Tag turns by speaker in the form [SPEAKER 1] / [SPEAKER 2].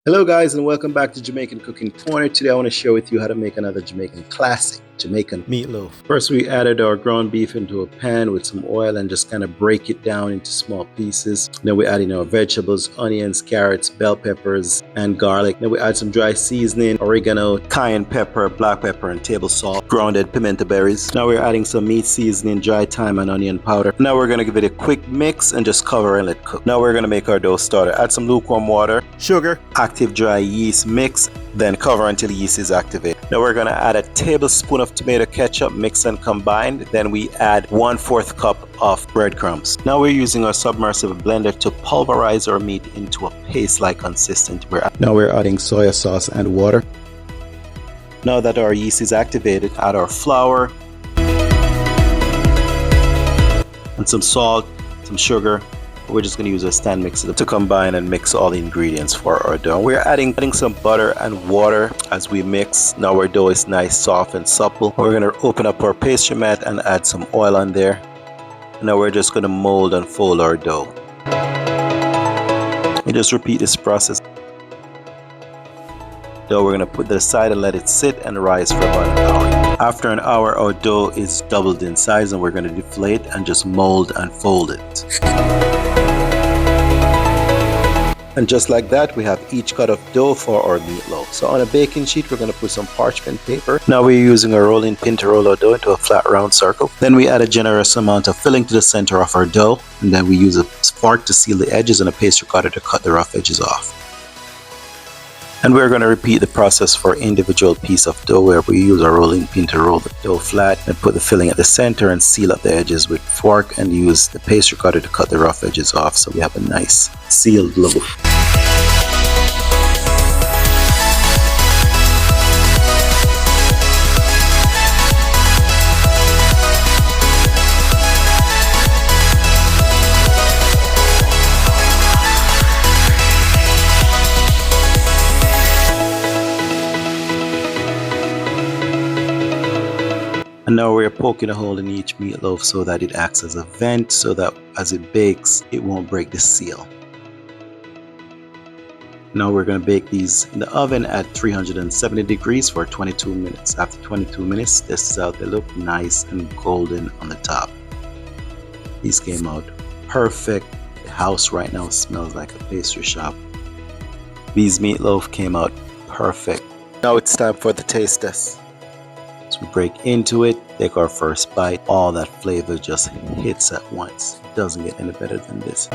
[SPEAKER 1] Hello guys and welcome back to Jamaican Cooking Corner. Today I want to share with you how to make another Jamaican classic, Jamaican meatloaf. First we added our ground beef into a pan with some oil and just kind of break it down into small pieces. Then we add in our vegetables, onions, carrots, bell peppers, and garlic. Then we add some dry seasoning, oregano, cayenne pepper, black pepper, and table salt, grounded pimento berries. Now we're adding some meat seasoning, dry thyme, and onion powder. Now we're going to give it a quick mix and just cover and let cook. Now we're going to make our dough starter. Add some lukewarm water, sugar, active dry yeast mix, then cover until yeast is activated. Now we're going to add a tablespoon of tomato ketchup, mix and combine. Then we add 1/4 cup of breadcrumbs. Now we're using our submersible blender to pulverize our meat into a paste-like consistency. Now we're adding soy sauce and water. Now that our yeast is activated, add our flour and some salt, some sugar. We're just going to use a stand mixer to combine and mix all the ingredients for our dough. We're adding some butter and water as we mix. Now our dough is nice, soft and supple. We're going to open up our pastry mat and add some oil on there. Now we're just going to mold and fold our dough. We just repeat this process. Dough we're going to put that aside and let it sit and rise for about an hour. After an hour, our dough is doubled in size and we're going to deflate and just mold and fold it. And just like that, we have each cut of dough for our meatloaf. So on a baking sheet, we're going to put some parchment paper. Now we're using a rolling pin to roll our dough into a flat round circle. Then we add a generous amount of filling to the center of our dough. And then we use a fork to seal the edges and a pastry cutter to cut the rough edges off. And we're going to repeat the process for individual piece of dough where we use our rolling pin to roll the dough flat and put the filling at the center and seal up the edges with fork and use the pastry cutter to cut the rough edges off so we have a nice sealed loaf. And now we're poking a hole in each meatloaf so that it acts as a vent so that as it bakes, it won't break the seal. Now we're going to bake these in the oven at 370 degrees for 22 minutes. After 22 minutes, this is how they look, nice and golden on the top. These came out perfect. The house right now smells like a pastry shop. These meatloaf came out perfect. Now it's time for the taste test. So we break into it, take our first bite. All that flavor just hits at once. It doesn't get any better than this.